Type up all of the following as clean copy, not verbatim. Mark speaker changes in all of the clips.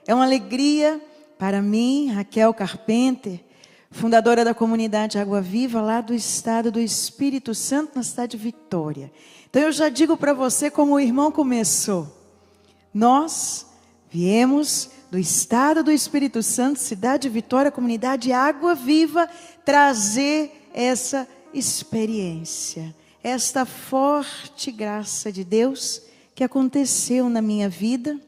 Speaker 1: É uma alegria para mim, Raquel Carpenter, fundadora da comunidade Água Viva, lá do estado do Espírito Santo, na cidade de Vitória. Então eu já digo para você como o irmão começou. Nós viemos do estado do Espírito Santo, cidade de Vitória, comunidade Água Viva, trazer essa experiência, esta forte graça de Deus que aconteceu na minha vida.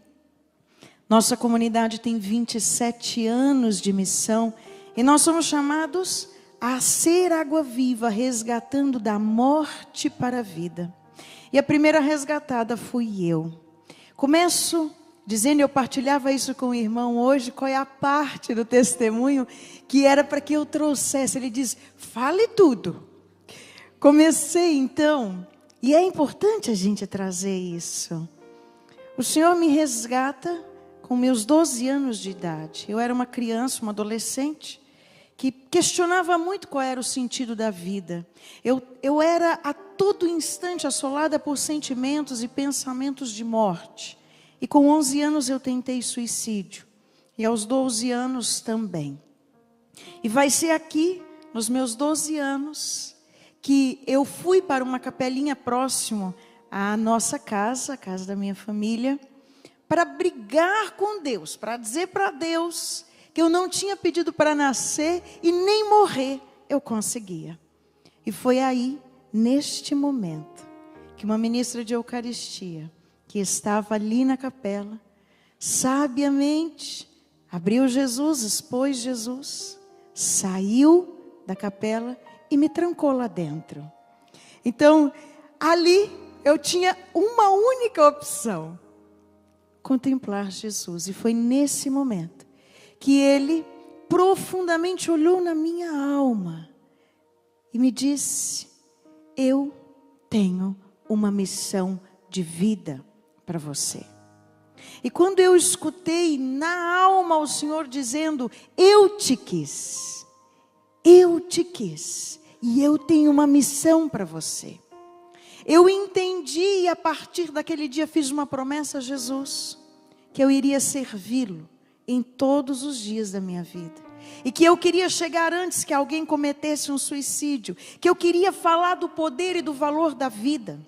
Speaker 1: Nossa comunidade tem 27 anos de missão e nós somos chamados a ser água viva, resgatando da morte para a vida. E a primeira resgatada fui eu. Começo dizendo, eu partilhava isso com o irmão hoje, qual é a parte do testemunho que era para que eu trouxesse. Ele diz, fale tudo. Comecei então, e é importante a gente trazer isso. O Senhor me resgata com meus 12 anos de idade. Eu era uma criança, uma adolescente, que questionava muito qual era o sentido da vida. Eu era a todo instante assolada por sentimentos e pensamentos de morte. E com 11 anos eu tentei suicídio. E aos 12 anos também. E vai ser aqui, nos meus 12 anos, que eu fui para uma capelinha próximo à nossa casa, a casa da minha família, para brigar com Deus, para dizer para Deus que eu não tinha pedido para nascer e nem morrer eu conseguia. E foi aí, neste momento, que uma ministra de Eucaristia, que estava ali na capela, sabiamente abriu Jesus, expôs Jesus, saiu da capela e me trancou lá dentro. Então, ali eu tinha uma única opção: contemplar Jesus. E foi nesse momento que Ele profundamente olhou na minha alma e me disse, eu tenho uma missão de vida para você. E quando eu escutei na alma o Senhor dizendo, eu te quis, e eu tenho uma missão para você. Eu entendi e a partir daquele dia fiz uma promessa a Jesus, que eu iria servi-lo em todos os dias da minha vida. E que eu queria chegar antes que alguém cometesse um suicídio, que eu queria falar do poder e do valor da vida.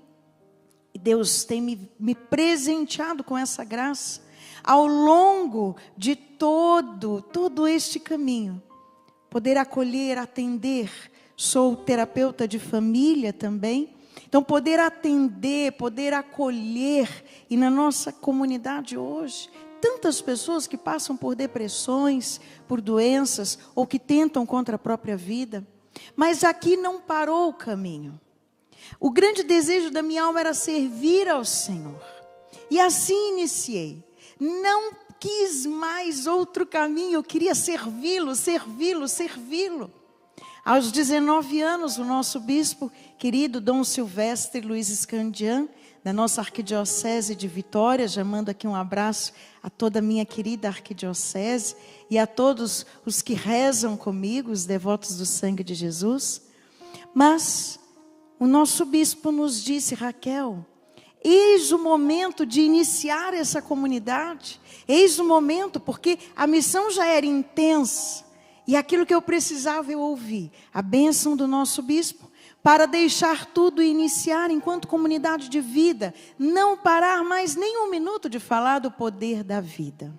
Speaker 1: E Deus tem me presenteado com essa graça ao longo de todo este caminho. Poder acolher, atender, sou terapeuta de família também. Então poder atender, poder acolher, e na nossa comunidade hoje, tantas pessoas que passam por depressões, por doenças, ou que tentam contra a própria vida. Mas aqui não parou o caminho. O grande desejo da minha alma era servir ao Senhor. E assim iniciei. Não quis mais outro caminho, eu queria servi-lo. Aos 19 anos, o nosso bispo querido, Dom Silvestre Luiz Scandian, da nossa arquidiocese de Vitória, já mando aqui um abraço a toda a minha querida arquidiocese e a todos os que rezam comigo, os devotos do sangue de Jesus. Mas o nosso bispo nos disse, Raquel, eis o momento de iniciar essa comunidade, eis o momento, porque a missão já era intensa, e aquilo que eu precisava eu ouvi, a bênção do nosso bispo, para deixar tudo e iniciar enquanto comunidade de vida, não parar mais nem um minuto de falar do poder da vida.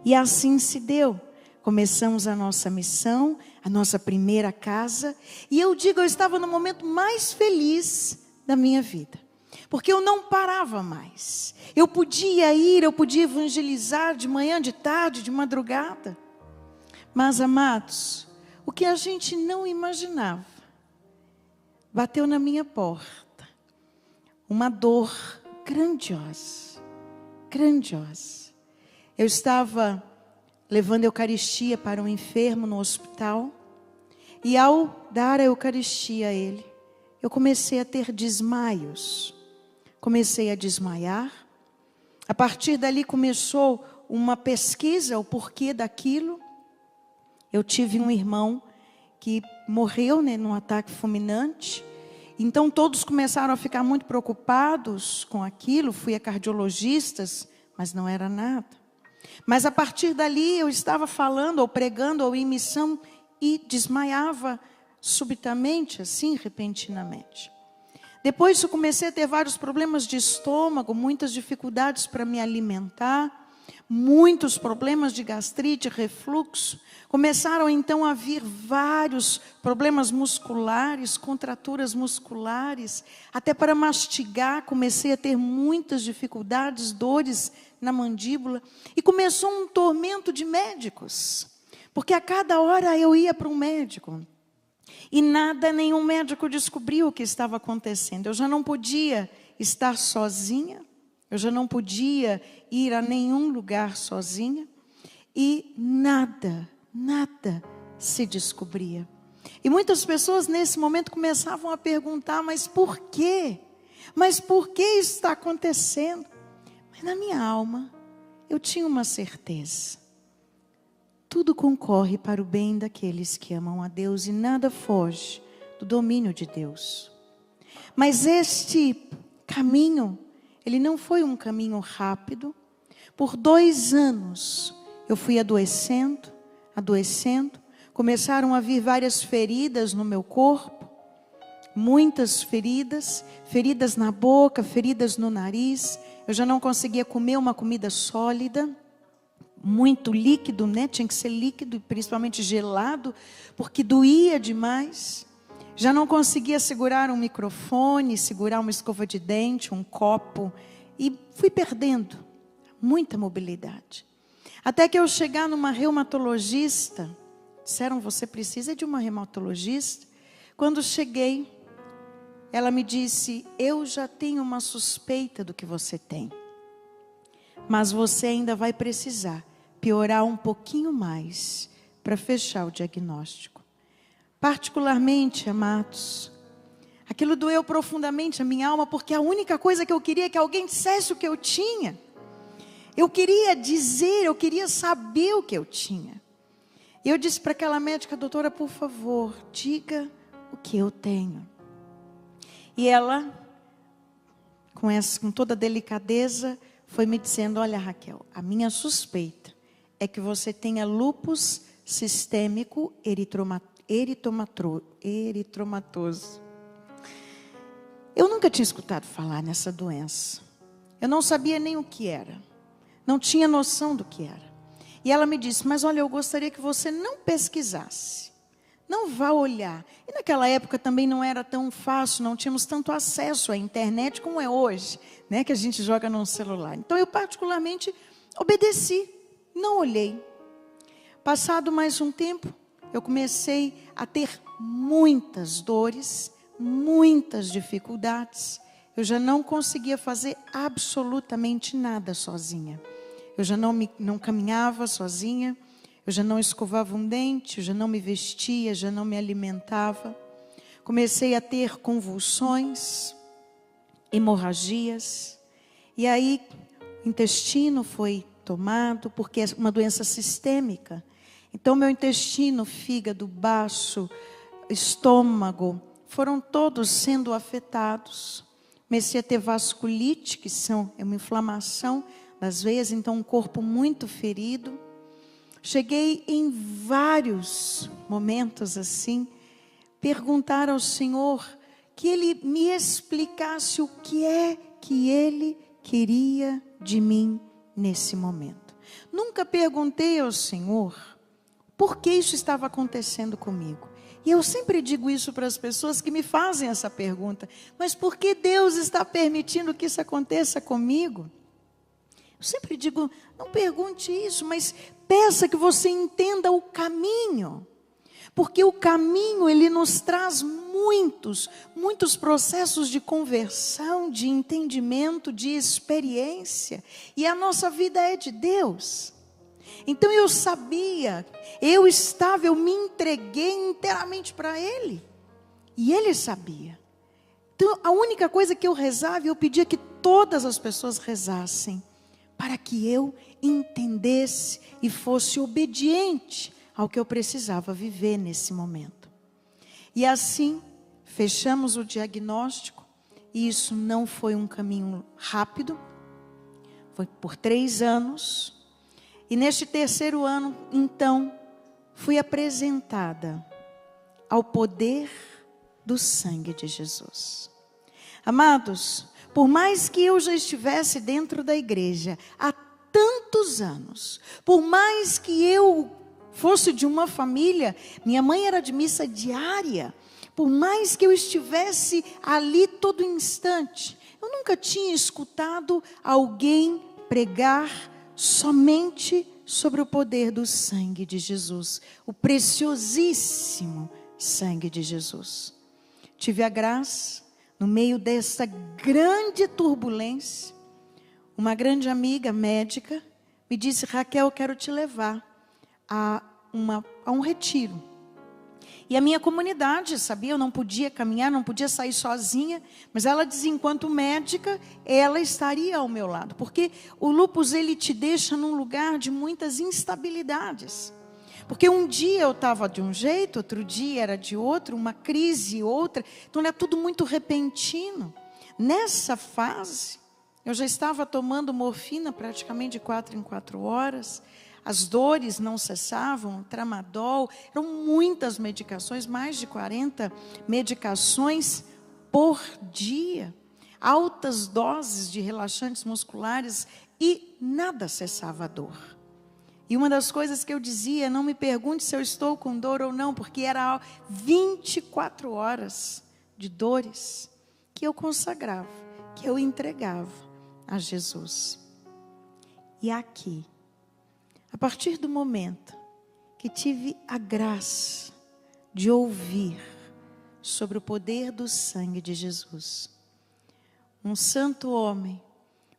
Speaker 1: E assim se deu. Começamos a nossa missão, a nossa primeira casa, e eu digo, eu estava no momento mais feliz da minha vida, porque eu não parava mais. Eu podia ir, eu podia evangelizar de manhã, de tarde, de madrugada. Mas, amados, o que a gente não imaginava, bateu na minha porta, uma dor grandiosa, grandiosa. Eu estava levando a Eucaristia para um enfermo no hospital, e ao dar a Eucaristia a ele, eu comecei a ter desmaios, comecei a desmaiar. A partir dali começou uma pesquisa, o porquê daquilo. Eu tive um irmão que morreu, num ataque fulminante. Então todos começaram a ficar muito preocupados com aquilo. Fui a cardiologistas, mas não era nada. Mas a partir dali eu estava falando, ou pregando, ou em missão, e desmaiava subitamente, assim, repentinamente. Depois eu comecei a ter vários problemas de estômago, muitas dificuldades para me alimentar, muitos problemas de gastrite, refluxo. Começaram então a vir vários problemas musculares, contraturas musculares, até para mastigar comecei a ter muitas dificuldades, dores na mandíbula, e começou um tormento de médicos, porque a cada hora eu ia para um médico. E nenhum médico descobriu o que estava acontecendo. Eu já não podia estar sozinha, eu já não podia ir a nenhum lugar sozinha, e nada se descobria. E muitas pessoas nesse momento começavam a perguntar, mas por quê? Mas por que isso está acontecendo? Mas na minha alma, eu tinha uma certeza. Tudo concorre para o bem daqueles que amam a Deus e nada foge do domínio de Deus. Mas este caminho, ele não foi um caminho rápido. Por 2 anos eu fui adoecendo. Começaram a vir várias feridas no meu corpo. Muitas feridas na boca, feridas no nariz. Eu já não conseguia comer uma comida sólida. Muito líquido, né? Tinha que ser líquido e principalmente gelado, porque doía demais. Já não conseguia segurar um microfone, segurar uma escova de dente, um copo. E fui perdendo muita mobilidade. Até que eu chegar numa reumatologista. Disseram, você precisa de uma reumatologista? Quando cheguei, ela me disse, eu já tenho uma suspeita do que você tem. Mas você ainda vai precisar piorar um pouquinho mais para fechar o diagnóstico. Particularmente, amados, aquilo doeu profundamente a minha alma, porque a única coisa que eu queria é que alguém dissesse o que eu tinha. Eu queria dizer, eu queria saber o que eu tinha. E eu disse para aquela médica, doutora, por favor, diga o que eu tenho. E ela, com toda a delicadeza, foi me dizendo, olha Raquel, a minha suspeita é que você tenha lúpus sistêmico eritomatoso. Eu nunca tinha escutado falar nessa doença. Eu não sabia nem o que era. Não tinha noção do que era. E ela me disse, mas olha, eu gostaria que você não pesquisasse. Não vá olhar. E naquela época também não era tão fácil, não tínhamos tanto acesso à internet como é hoje, né, que a gente joga no celular. Então eu particularmente obedeci, não olhei. Passado mais um tempo, eu comecei a ter muitas dores, muitas dificuldades. Eu já não conseguia fazer absolutamente nada sozinha. Eu já não caminhava sozinha. Eu já não escovava um dente, eu já não me vestia, já não me alimentava. Comecei a ter convulsões, hemorragias. E aí, o intestino foi tomado, porque é uma doença sistêmica. Então, meu intestino, fígado, baço, estômago, foram todos sendo afetados. Comecei a ter vasculite, que é uma inflamação das veias, então um corpo muito ferido. Cheguei em vários momentos assim, perguntar ao Senhor que Ele me explicasse o que é que Ele queria de mim nesse momento. Nunca perguntei ao Senhor por que isso estava acontecendo comigo. E eu sempre digo isso para as pessoas que me fazem essa pergunta. Mas por que Deus está permitindo que isso aconteça comigo? Eu sempre digo, não pergunte isso, mas peça que você entenda o caminho. Porque o caminho, ele nos traz muitos processos de conversão, de entendimento, de experiência. E a nossa vida é de Deus. Então eu sabia, eu me entreguei inteiramente para Ele. E Ele sabia. Então a única coisa que eu rezava, eu pedia que todas as pessoas rezassem, para que eu entendesse e fosse obediente ao que eu precisava viver nesse momento. E assim, fechamos o diagnóstico, e isso não foi um caminho rápido, foi por 3 anos. E neste terceiro ano, então, fui apresentada ao poder do sangue de Jesus. Amados, por mais que eu já estivesse dentro da igreja há tantos anos, por mais que eu fosse de uma família, minha mãe era de missa diária, por mais que eu estivesse ali todo instante, eu nunca tinha escutado alguém pregar somente sobre o poder do sangue de Jesus, o preciosíssimo sangue de Jesus. Tive a graça, no meio dessa grande turbulência, uma grande amiga médica me disse: Raquel, eu quero te levar a um retiro. E a minha comunidade sabia, eu não podia caminhar, não podia sair sozinha, mas ela dizia, enquanto médica, ela estaria ao meu lado. Porque o lúpus, ele te deixa num lugar de muitas instabilidades. Porque um dia eu estava de um jeito, outro dia era de outro, uma crise, outra. Então era tudo muito repentino. Nessa fase, eu já estava tomando morfina praticamente de 4 em 4 horas. As dores não cessavam, tramadol, eram muitas medicações, mais de 40 medicações por dia. Altas doses de relaxantes musculares e nada cessava a dor. E uma das coisas que eu dizia, não me pergunte se eu estou com dor ou não, porque era 24 horas de dores que eu consagrava, que eu entregava a Jesus. E aqui, a partir do momento que tive a graça de ouvir sobre o poder do sangue de Jesus, um santo homem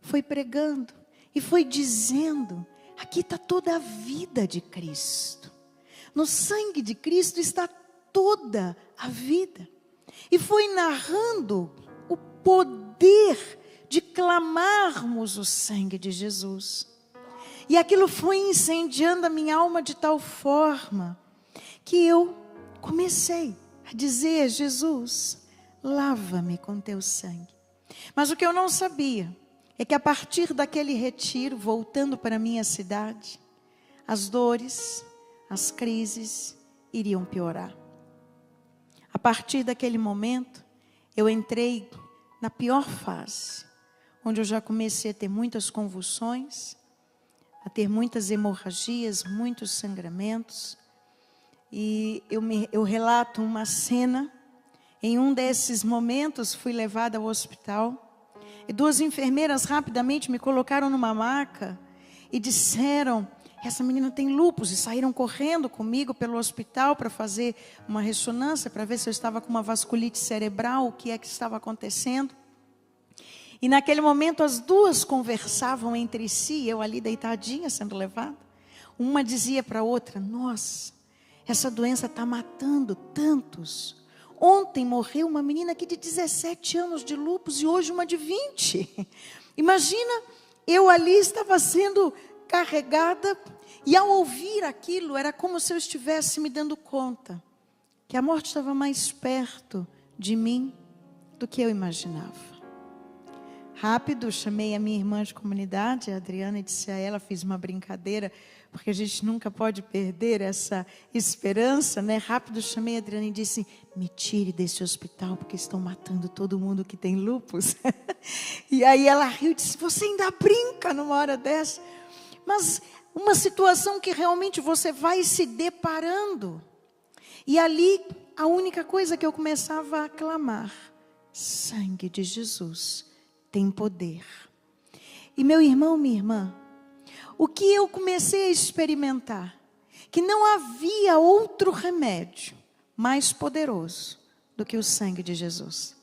Speaker 1: foi pregando e foi dizendo: aqui está toda a vida de Cristo. No sangue de Cristo está toda a vida. E foi narrando o poder de clamarmos o sangue de Jesus. E aquilo foi incendiando a minha alma de tal forma que eu comecei a dizer: Jesus, lava-me com teu sangue. Mas o que eu não sabia é que a partir daquele retiro, voltando para a minha cidade, as dores, as crises iriam piorar. A partir daquele momento, eu entrei na pior fase, onde eu já comecei a ter muitas convulsões, a ter muitas hemorragias, muitos sangramentos. E eu relato uma cena. Em um desses momentos, fui levada ao hospital. E 2 enfermeiras rapidamente me colocaram numa maca e disseram: essa menina tem lúpus. E saíram correndo comigo pelo hospital para fazer uma ressonância, para ver se eu estava com uma vasculite cerebral, o que é que estava acontecendo. E naquele momento as 2 conversavam entre si, eu ali deitadinha sendo levada. Uma dizia para a outra: nossa, essa doença está matando tantos. Ontem morreu uma menina aqui de 17 anos de lúpus e hoje uma de 20. Imagina, eu ali estava sendo carregada e ao ouvir aquilo era como se eu estivesse me dando conta que a morte estava mais perto de mim do que eu imaginava. Rápido, chamei a minha irmã de comunidade, a Adriana, e disse a ela, fiz uma brincadeira, porque a gente nunca pode perder essa esperança, né? Rápido, chamei a Adriana e disse: me tire desse hospital, porque estão matando todo mundo que tem lúpus. E aí ela riu e disse: você ainda brinca numa hora dessa? Mas uma situação que realmente você vai se deparando. E ali, a única coisa que eu começava a clamar: sangue de Jesus tem poder. E meu irmão, minha irmã, o que eu comecei a experimentar, que não havia outro remédio mais poderoso do que o sangue de Jesus.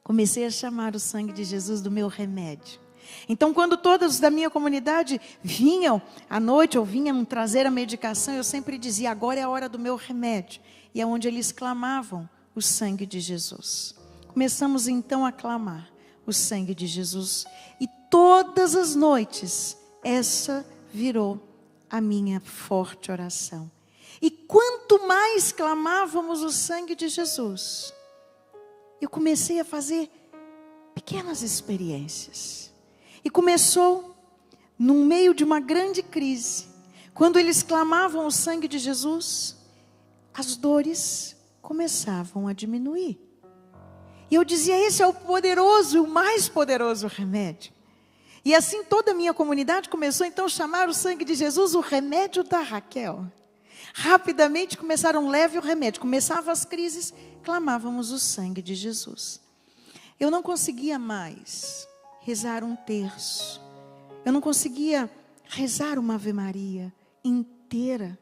Speaker 1: Comecei a chamar o sangue de Jesus do meu remédio. Então, quando todos da minha comunidade vinham à noite ou vinham trazer a medicação, eu sempre dizia: agora é a hora do meu remédio. E é onde eles clamavam o sangue de Jesus. Começamos então a clamar o sangue de Jesus. E todas as noites, essa virou a minha forte oração. E quanto mais clamávamos o sangue de Jesus, eu comecei a fazer pequenas experiências. E começou no meio de uma grande crise, quando eles clamavam o sangue de Jesus, as dores começavam a diminuir. E eu dizia, esse é o poderoso, o mais poderoso remédio. E assim toda a minha comunidade começou então a chamar o sangue de Jesus o remédio da Raquel. Rapidamente começaram leve o remédio. Começavam as crises, clamávamos o sangue de Jesus. Eu não conseguia mais rezar um terço. Eu não conseguia rezar uma Ave Maria inteira.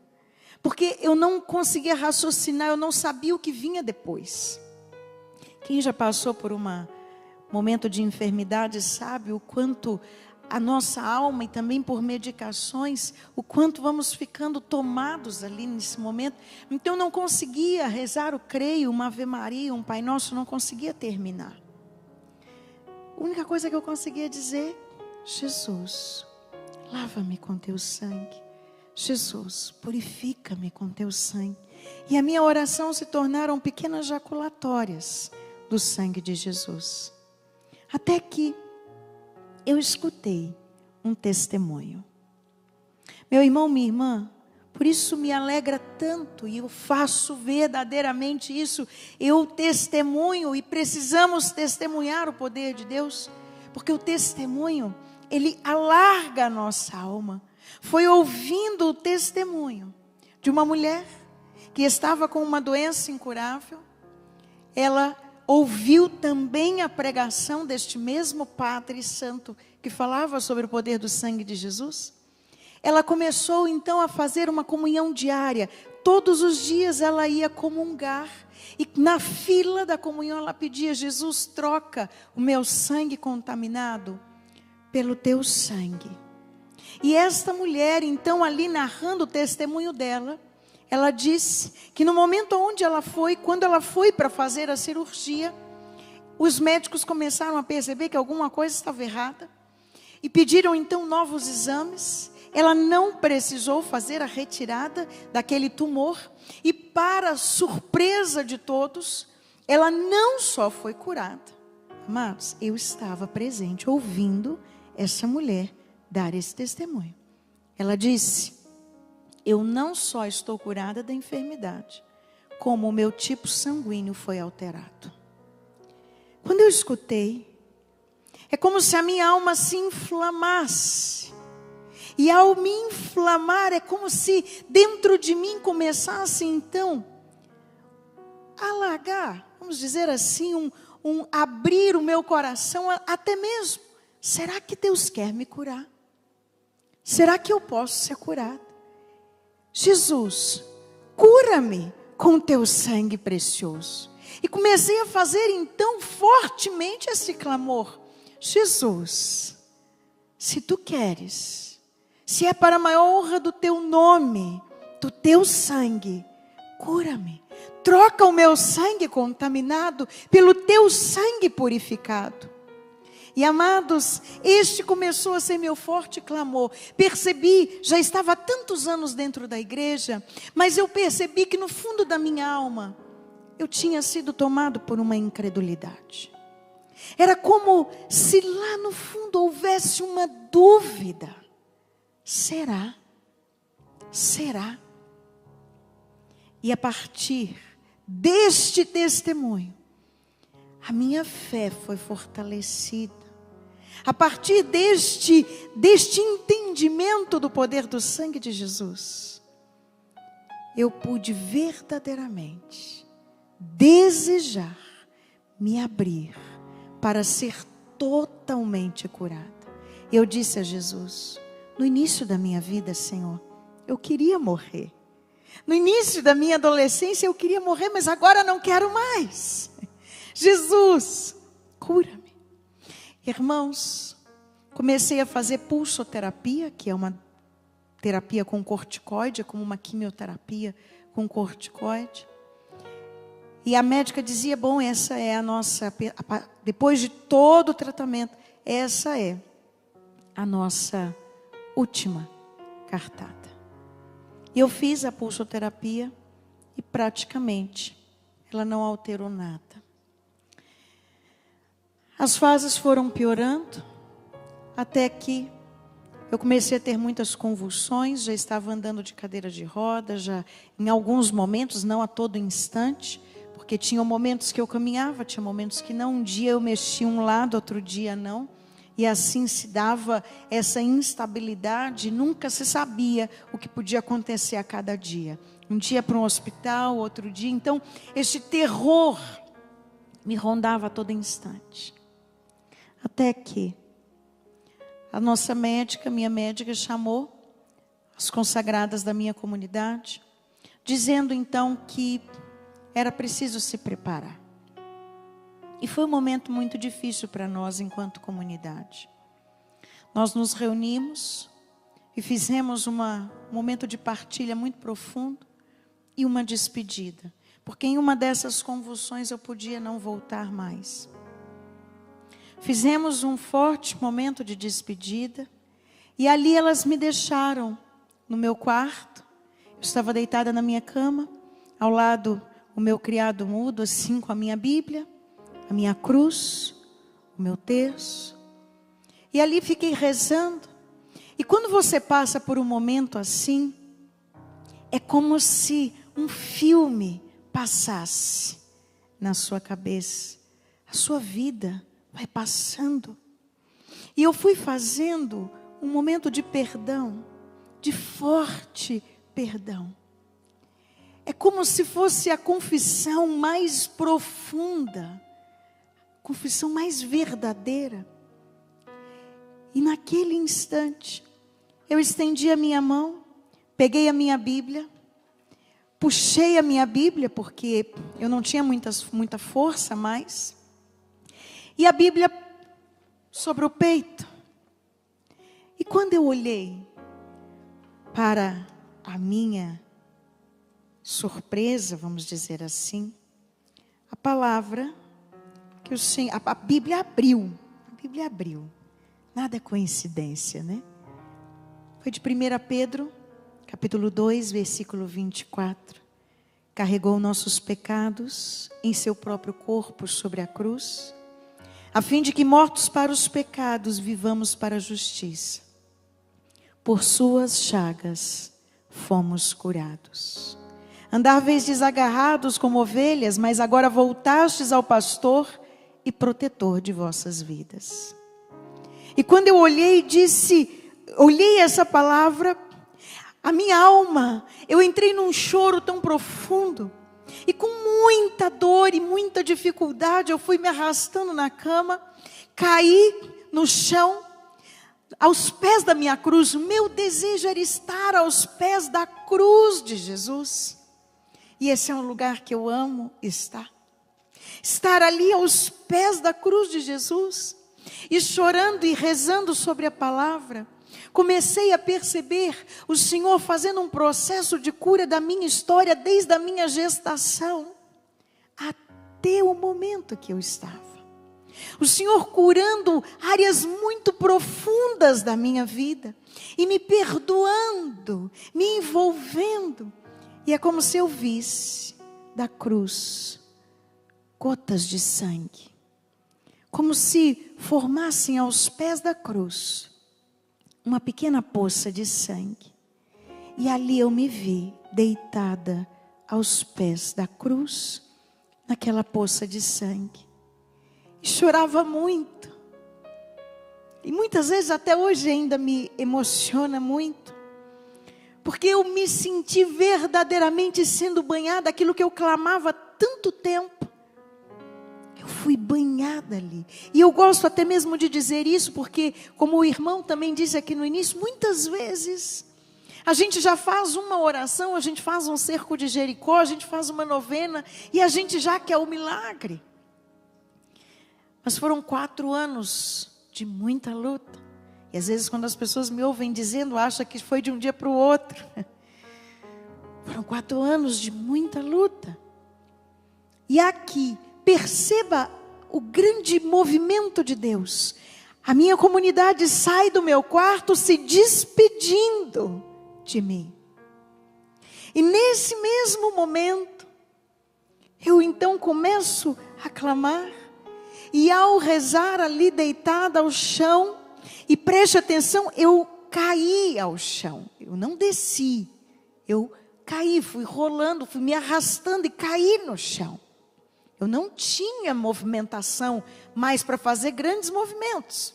Speaker 1: Porque eu não conseguia raciocinar, eu não sabia o que vinha depois. Quem já passou por um momento de enfermidade sabe o quanto a nossa alma e também por medicações, o quanto vamos ficando tomados ali nesse momento. Então eu não conseguia rezar o creio, uma Ave Maria, um Pai Nosso, não conseguia terminar. A única coisa que eu conseguia dizer, Jesus, lava-me com teu sangue. Jesus, purifica-me com teu sangue. E a minha oração se tornaram pequenas jaculatórias do sangue de Jesus. Até que eu escutei um testemunho. Meu irmão, minha irmã, por isso me alegra tanto e eu faço verdadeiramente isso. Eu testemunho e precisamos testemunhar o poder de Deus, porque o testemunho, ele alarga a nossa alma. Foi ouvindo o testemunho de uma mulher que estava com uma doença incurável. Ela ouviu também a pregação deste mesmo Padre Santo que falava sobre o poder do sangue de Jesus. Ela começou então a fazer uma comunhão diária. Todos os dias ela ia comungar. E na fila da comunhão ela pedia, Jesus, troca o meu sangue contaminado pelo teu sangue. E esta mulher, então, ali narrando o testemunho dela, ela disse que no momento onde ela foi, quando ela foi para fazer a cirurgia, os médicos começaram a perceber que alguma coisa estava errada e pediram então novos exames. Ela não precisou fazer a retirada daquele tumor e, para surpresa de todos, ela não só foi curada. Amados, eu estava presente ouvindo essa mulher dar esse testemunho. Ela disse, eu não só estou curada da enfermidade, como o meu tipo sanguíneo foi alterado. Quando eu escutei, é como se a minha alma se inflamasse. E ao me inflamar, é como se dentro de mim começasse então a alargar, vamos dizer assim, abrir o meu coração, até mesmo, será que Deus quer me curar? Será que eu posso ser curada? Jesus, cura-me com teu sangue precioso. E comecei a fazer então fortemente esse clamor. Jesus, se tu queres, se é para a maior honra do teu nome, do teu sangue, cura-me. Troca o meu sangue contaminado pelo teu sangue purificado. E amados, este começou a ser meu forte clamor. Percebi, já estava há tantos anos dentro da igreja, mas eu percebi que no fundo da minha alma, eu tinha sido tomado por uma incredulidade. Era como se lá no fundo houvesse uma dúvida. Será? Será? E a partir deste testemunho, a minha fé foi fortalecida. A partir deste entendimento do poder do sangue de Jesus, eu pude verdadeiramente desejar me abrir para ser totalmente curada. Eu disse a Jesus, no início da minha vida, Senhor, eu queria morrer. No início da minha adolescência eu queria morrer, mas agora não quero mais. Jesus, cura-me. Irmãos, comecei a fazer pulsoterapia, que é uma terapia com corticoide, é como uma quimioterapia com corticoide. E a médica dizia, bom, essa é a nossa, depois de todo o tratamento, essa é a nossa última cartada. E eu fiz a pulsoterapia e praticamente ela não alterou nada. As fases foram piorando, até que eu comecei a ter muitas convulsões, já estava andando de cadeira de roda, já em alguns momentos, não a todo instante, porque tinham momentos que eu caminhava, tinha momentos que não. Um dia eu mexia um lado, outro dia não. E assim se dava essa instabilidade, nunca se sabia o que podia acontecer a cada dia. Um dia para um hospital, outro dia. Então, este terror me rondava a todo instante. Até que a nossa médica, minha médica, chamou as consagradas da minha comunidade, dizendo então que era preciso se preparar. E foi um momento muito difícil para nós enquanto comunidade. Nós nos reunimos e fizemos um momento de partilha muito profundo e uma despedida. Porque em uma dessas convulsões eu podia não voltar mais. Fizemos um forte momento de despedida e ali elas me deixaram no meu quarto. Eu estava deitada na minha cama, ao lado o meu criado mudo, assim com a minha Bíblia, a minha cruz, o meu terço. E ali fiquei rezando. E quando você passa por um momento assim, é como se um filme passasse na sua cabeça. A sua vida vai passando. E eu fui fazendo um momento de perdão, de forte perdão. É como se fosse a confissão mais profunda, confissão mais verdadeira. E naquele instante, eu estendi a minha mão, peguei a minha Bíblia, puxei a minha Bíblia, porque eu não tinha muita força mais, e a Bíblia sobre o peito. E quando eu olhei para a minha surpresa, vamos dizer assim, a palavra que o Senhor, a Bíblia abriu. A Bíblia abriu. Nada é coincidência, né? Foi de 1 Pedro, capítulo 2, versículo 24. Carregou nossos pecados em seu próprio corpo sobre a cruz, a fim de que, mortos para os pecados, vivamos para a justiça. Por suas chagas fomos curados. Andáveis desagarrados como ovelhas, mas agora voltastes ao pastor e protetor de vossas vidas. E quando eu olhei essa palavra, a minha alma, eu entrei num choro tão profundo, e com muita dor e muita dificuldade, eu fui me arrastando na cama, caí no chão, aos pés da minha cruz. O meu desejo era estar aos pés da cruz de Jesus. E esse é um lugar que eu amo estar. Estar ali aos pés da cruz de Jesus. E chorando e rezando sobre a palavra, comecei a perceber o Senhor fazendo um processo de cura da minha história, desde a minha gestação até o momento que eu estava. O Senhor curando áreas muito profundas da minha vida e me perdoando, me envolvendo. E é como se eu visse da cruz gotas de sangue, como se formassem aos pés da cruz uma pequena poça de sangue. E ali eu me vi deitada aos pés da cruz, naquela poça de sangue. E chorava muito. E muitas vezes até hoje ainda me emociona muito. Porque eu me senti verdadeiramente sendo banhada, aquilo que eu clamava há tanto tempo. Eu fui banhada ali. E eu gosto até mesmo de dizer isso, porque como o irmão também disse aqui no início, muitas vezes a gente já faz uma oração, a gente faz um cerco de Jericó, a gente faz uma novena e a gente já quer o milagre. Mas foram 4 anos de muita luta. E às vezes quando as pessoas me ouvem dizendo, acham que foi de um dia para o outro. Foram 4 anos de muita luta. E aqui, perceba o grande movimento de Deus. A minha comunidade sai do meu quarto se despedindo de mim. E nesse mesmo momento, eu então começo a clamar. E ao rezar ali deitada ao chão, e preste atenção, eu caí ao chão. Eu não desci. Eu caí, fui rolando, fui me arrastando e caí no chão. Eu não tinha movimentação mais para fazer grandes movimentos.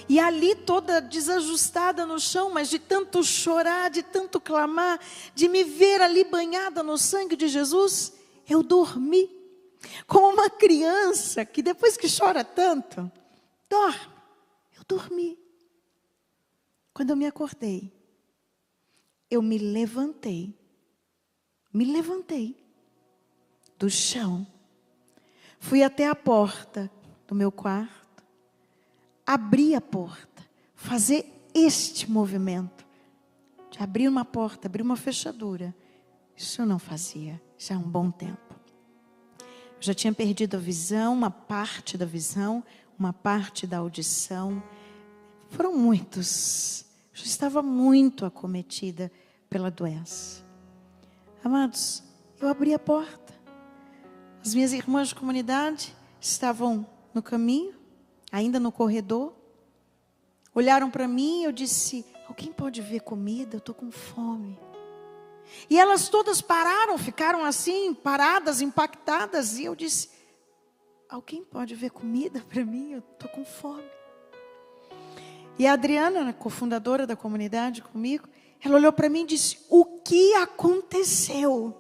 Speaker 1: E ali toda desajustada no chão, mas de tanto chorar, de tanto clamar, de me ver ali banhada no sangue de Jesus, eu dormi. Como uma criança que depois que chora tanto, dorme. Eu dormi. Quando eu me acordei, eu me levantei do chão, fui até a porta do meu quarto, abri a porta, fazer este movimento, de abrir uma porta, abrir uma fechadura. Isso eu não fazia já há um bom tempo. Eu já tinha perdido a visão, uma parte da visão, uma parte da audição. Foram muitos. Eu já estava muito acometida pela doença. Amados, eu abri a porta. As minhas irmãs de comunidade estavam no caminho, ainda no corredor. Olharam para mim e eu disse: alguém pode ver comida? Eu estou com fome. E elas todas pararam, ficaram assim, paradas, impactadas. E eu disse: alguém pode ver comida para mim? Eu estou com fome. E a Adriana, a cofundadora da comunidade comigo, ela olhou para mim e disse: o que aconteceu?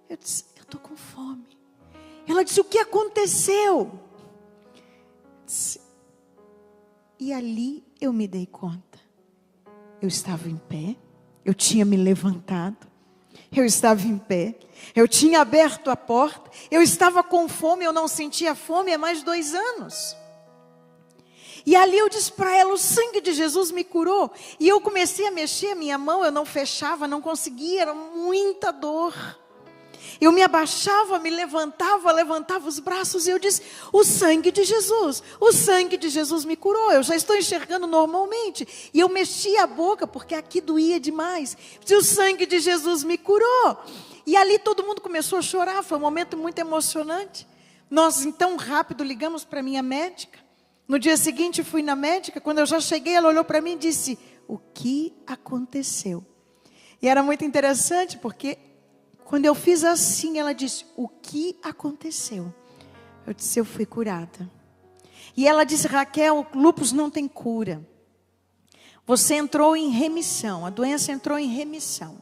Speaker 1: Eu disse: eu estou com fome. Ela disse: o que aconteceu? E ali eu me dei conta. Eu estava em pé, eu tinha me levantado, eu estava em pé, eu tinha aberto a porta, eu estava com fome, eu não sentia fome há mais de 2 anos. E ali eu disse para ela: o sangue de Jesus me curou. E eu comecei a mexer a minha mão, eu não fechava, não conseguia, era muita dor. Eu me abaixava, me levantava, levantava os braços e eu disse: o sangue de Jesus me curou. Eu já estou enxergando normalmente. E eu mexia a boca, porque aqui doía demais. Disse: o sangue de Jesus me curou. E ali todo mundo começou a chorar, foi um momento muito emocionante. Nós então rápido ligamos para a minha médica. No dia seguinte fui na médica, quando eu já cheguei ela olhou para mim e disse: o que aconteceu? E era muito interessante porque quando eu fiz assim, ela disse: o que aconteceu? Eu disse: eu fui curada. E ela disse: Raquel, o lúpus não tem cura. Você entrou em remissão, a doença entrou em remissão.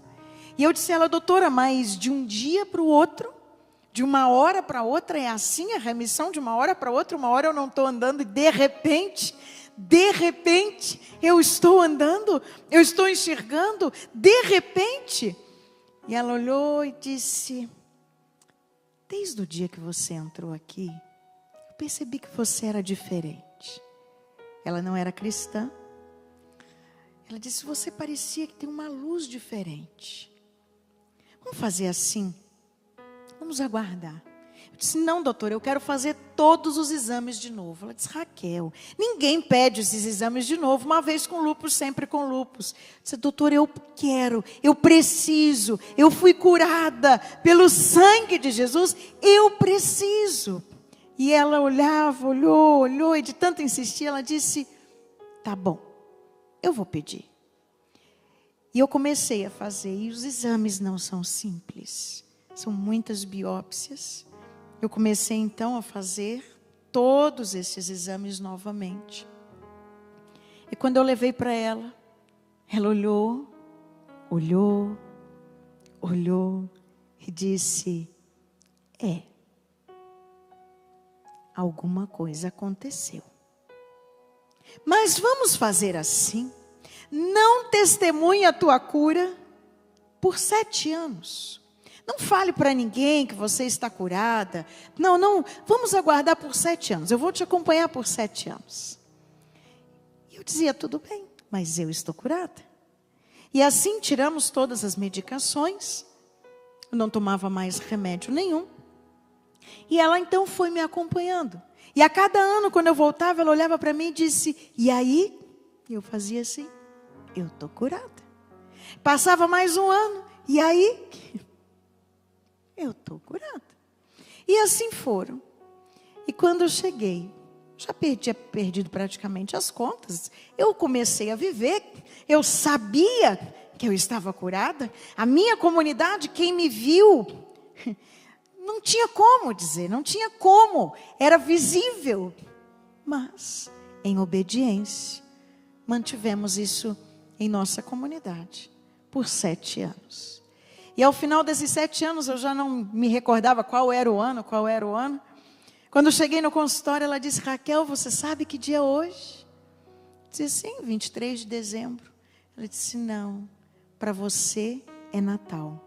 Speaker 1: E eu disse a ela: doutora, mas de um dia para o outro, de uma hora para outra, é assim a remissão? De uma hora para outra, uma hora eu não estou andando e de repente, eu estou andando, eu estou enxergando, de repente. E ela olhou e disse: desde o dia que você entrou aqui, eu percebi que você era diferente. Ela não era cristã. Ela disse: você parecia que tem uma luz diferente. Vamos fazer assim? Vamos aguardar. Eu disse: não, doutora, eu quero fazer todos os exames de novo. Ela disse: Raquel, ninguém pede esses exames de novo. Uma vez com lúpus, sempre com lúpus. Eu disse: doutora, eu quero, eu preciso. Eu fui curada pelo sangue de Jesus. Eu preciso. E ela olhava, olhou e de tanto insistir, ela disse: tá bom, eu vou pedir. E eu comecei a fazer. E os exames não são simples. São muitas biópsias. Eu comecei então a fazer todos esses exames novamente. E quando eu levei para ela, ela olhou e disse: alguma coisa aconteceu. Mas vamos fazer assim: não testemunhe a tua cura por 7 anos. Não fale para ninguém que você está curada. Não, vamos aguardar por 7 anos. Eu vou te acompanhar por 7 anos. E eu dizia: tudo bem, mas eu estou curada. E assim tiramos todas as medicações. Eu não tomava mais remédio nenhum. E ela então foi me acompanhando. E a cada ano, quando eu voltava, ela olhava para mim e disse: e aí? E eu fazia assim: eu estou curada. Passava mais um ano. E aí? Eu estou curada. E assim foram. E quando eu cheguei Já tinha perdido praticamente as contas. Eu comecei a viver, eu sabia que eu estava curada. A minha comunidade, quem me viu, não tinha como dizer, não tinha como, era visível. Mas, em obediência, mantivemos isso em nossa comunidade por 7 anos. E ao final desses 7 anos, eu já não me recordava qual era o ano. Quando eu cheguei no consultório, ela disse: Raquel, você sabe que dia é hoje? Eu disse: sim, 23 de dezembro. Ela disse: não, para você é Natal.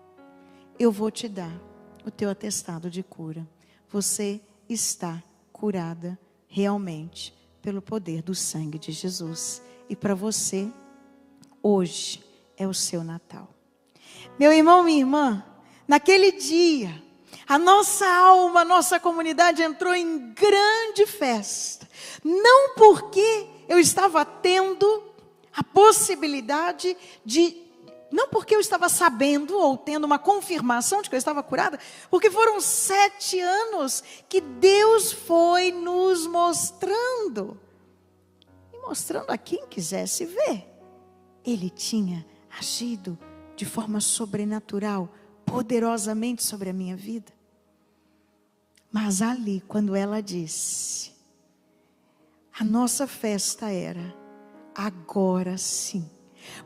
Speaker 1: Eu vou te dar o teu atestado de cura. Você está curada realmente pelo poder do sangue de Jesus. E para você, hoje é o seu Natal. Meu irmão, minha irmã, naquele dia, a nossa alma, a nossa comunidade entrou em grande festa. Não porque eu estava tendo a possibilidade não porque eu estava sabendo ou tendo uma confirmação de que eu estava curada, porque foram 7 anos que Deus foi nos mostrando. E mostrando a quem quisesse ver. Ele tinha agido de forma sobrenatural, poderosamente sobre a minha vida. Mas ali, quando ela disse, a nossa festa era, agora sim.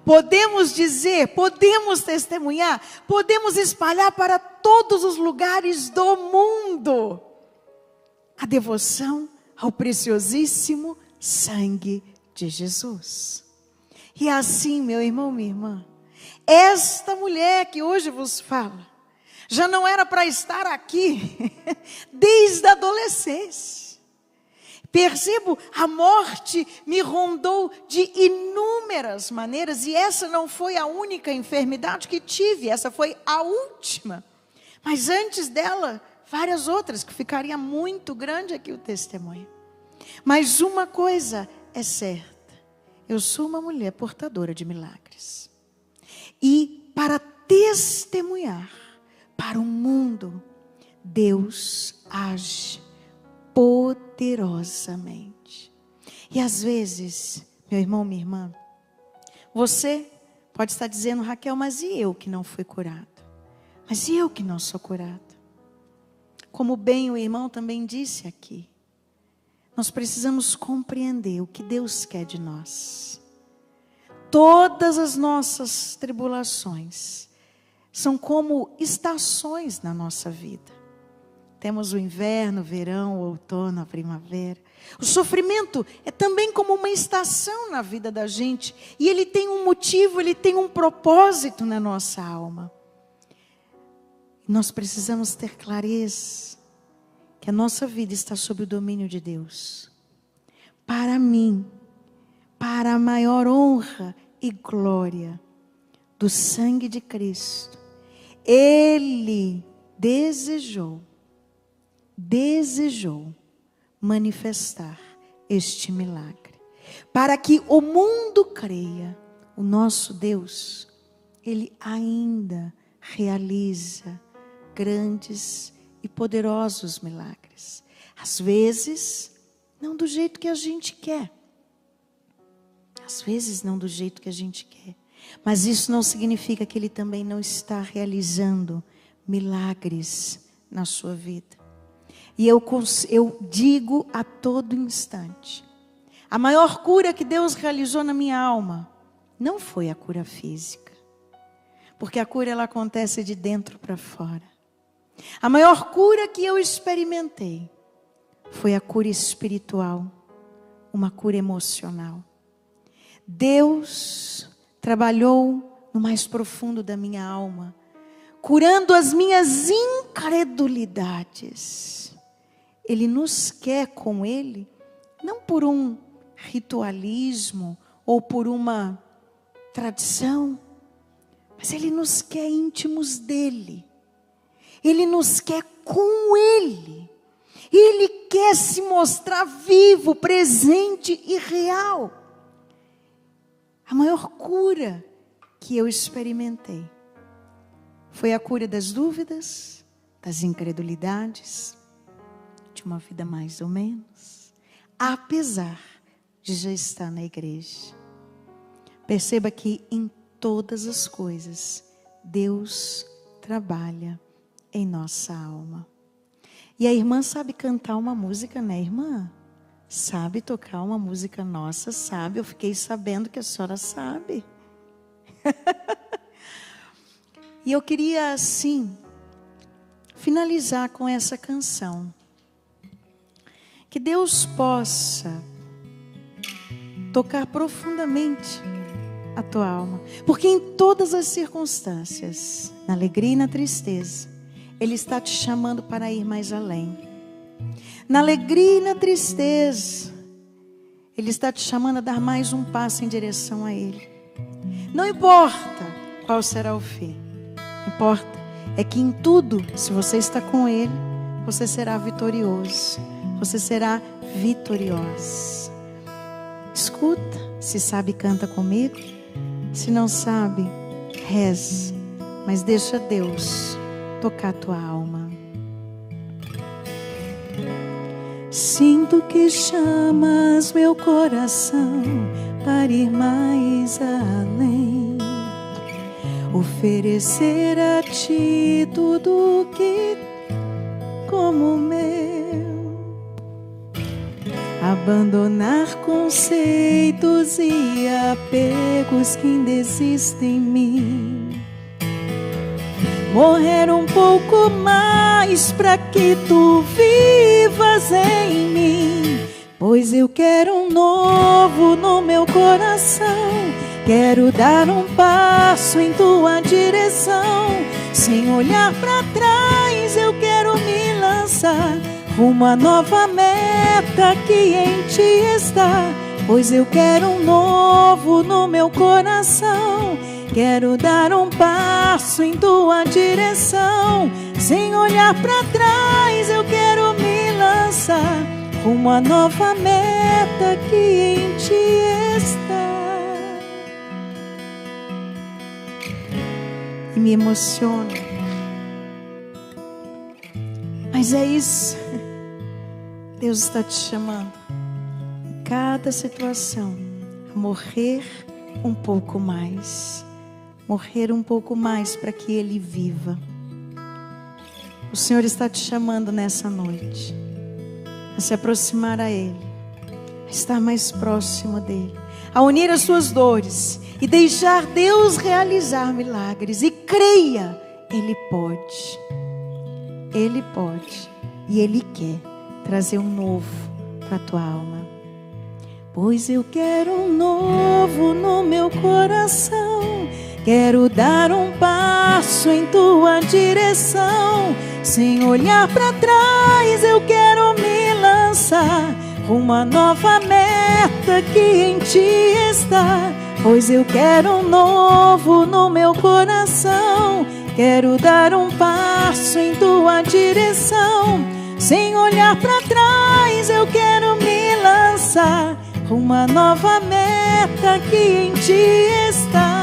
Speaker 1: Podemos dizer, podemos testemunhar, podemos espalhar para todos os lugares do mundo a devoção ao preciosíssimo sangue de Jesus. E assim, meu irmão, minha irmã, esta mulher que hoje vos fala, já não era para estar aqui desde a adolescência. Percebo, a morte me rondou de inúmeras maneiras, e essa não foi a única enfermidade que tive, essa foi a última. Mas antes dela, várias outras, que ficaria muito grande aqui o testemunho. Mas uma coisa é certa, eu sou uma mulher portadora de milagres. E para testemunhar para o mundo, Deus age poderosamente. E às vezes, meu irmão, minha irmã, você pode estar dizendo: Raquel, mas e eu que não fui curada? Mas e eu que não sou curada? Como bem o irmão também disse aqui, nós precisamos compreender o que Deus quer de nós. Todas as nossas tribulações são como estações na nossa vida. Temos o inverno, o verão, o outono, a primavera. O sofrimento é também como uma estação na vida da gente. E ele tem um motivo, ele tem um propósito na nossa alma. Nós precisamos ter clareza que a nossa vida está sob o domínio de Deus. Para mim, para a maior honra e glória do sangue de Cristo, Ele desejou manifestar este milagre, para que o mundo creia, o nosso Deus, Ele ainda realiza grandes e poderosos milagres. Às vezes, não do jeito que a gente quer. Às vezes, não do jeito que a gente quer. Mas isso não significa que Ele também não está realizando milagres na sua vida. E eu digo a todo instante, a maior cura que Deus realizou na minha alma não foi a cura física, porque a cura ela acontece de dentro para fora. A maior cura que eu experimentei foi a cura espiritual, uma cura emocional. Deus trabalhou no mais profundo da minha alma, curando as minhas incredulidades. Ele nos quer com Ele, não por um ritualismo ou por uma tradição, mas Ele nos quer íntimos dEle. Ele nos quer com Ele. Ele quer se mostrar vivo, presente e real. A maior cura que eu experimentei foi a cura das dúvidas, das incredulidades, de uma vida mais ou menos. apesar de já estar na igreja. Perceba que em todas as coisas, Deus trabalha em nossa alma. E a irmã sabe cantar uma música, né, irmã? Sabe tocar uma música nossa, sabe? Eu fiquei sabendo que a senhora sabe. E eu queria, assim, finalizar com essa canção. Que Deus possa tocar profundamente a tua alma. Porque em todas as circunstâncias, na alegria e na tristeza, Ele está te chamando para ir mais além. Na alegria e na tristeza, Ele está te chamando a dar mais um passo em direção a Ele. Não importa qual será o fim. Importa é que em tudo, se você está com Ele, você será vitorioso. Você será vitoriosa. Escuta, se sabe, canta comigo. Se não sabe, reza. Mas deixa Deus tocar a tua alma. Sinto que chamas meu coração para ir mais além. Oferecer a ti tudo que como meu. Abandonar conceitos e apegos que ainda existem em mim. Morrer um pouco mais para que tu vivas em mim. Pois eu quero um novo no meu coração. Quero dar um passo em tua direção. Sem olhar para trás, eu quero me lançar rumo à nova meta que em ti está. Pois eu quero um novo no meu coração. Quero dar um passo em tua direção. Sem olhar para trás, eu quero me lançar rumo à nova meta que em ti está. E me emociona. Mas é isso. Deus está te chamando em cada situação a morrer um pouco mais. Morrer um pouco mais para que Ele viva. O Senhor está te chamando nessa noite a se aproximar a Ele, a estar mais próximo dEle, a unir as suas dores e deixar Deus realizar milagres. E creia, Ele pode. Ele pode e Ele quer trazer um novo para a tua alma. Pois eu quero um novo no meu coração. Quero dar um passo em tua direção. Sem olhar para trás, eu quero me lançar rumo à nova meta que em ti está. Pois eu quero um novo no meu coração. Quero dar um passo em tua direção. Sem olhar para trás, eu quero me lançar rumo à nova meta que em ti está.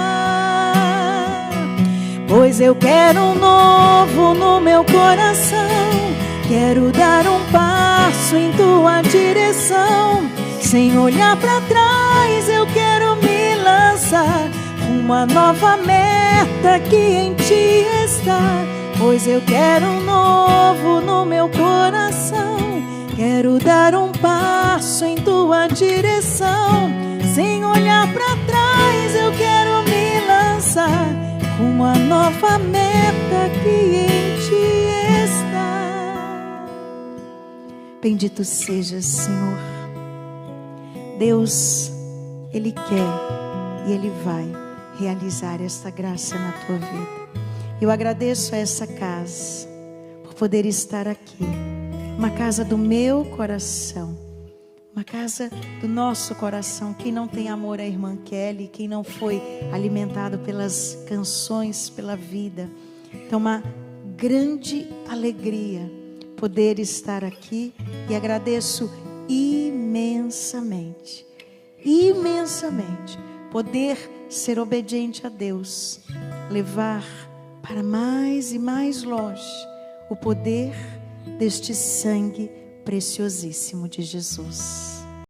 Speaker 1: Pois eu quero um novo no meu coração. Quero dar um passo em tua direção. Sem olhar para trás, eu quero me lançar rumo à nova meta que em ti está. Pois eu quero um novo no meu coração. Quero dar um passo em tua direção. Sem olhar para trás, eu quero me lançar rumo à nova meta que em ti está. Bendito seja, Senhor. Deus, Ele quer e Ele vai realizar esta graça na tua vida. Eu agradeço a essa casa por poder estar aqui. Uma casa do meu coração, uma casa do nosso coração. Quem não tem amor à irmã Kelly, quem não foi alimentado pelas canções, pela vida. Então, uma grande alegria poder estar aqui e agradeço imensamente, poder ser obediente a Deus, levar para mais e mais longe o poder deste sangue preciosíssimo de Jesus.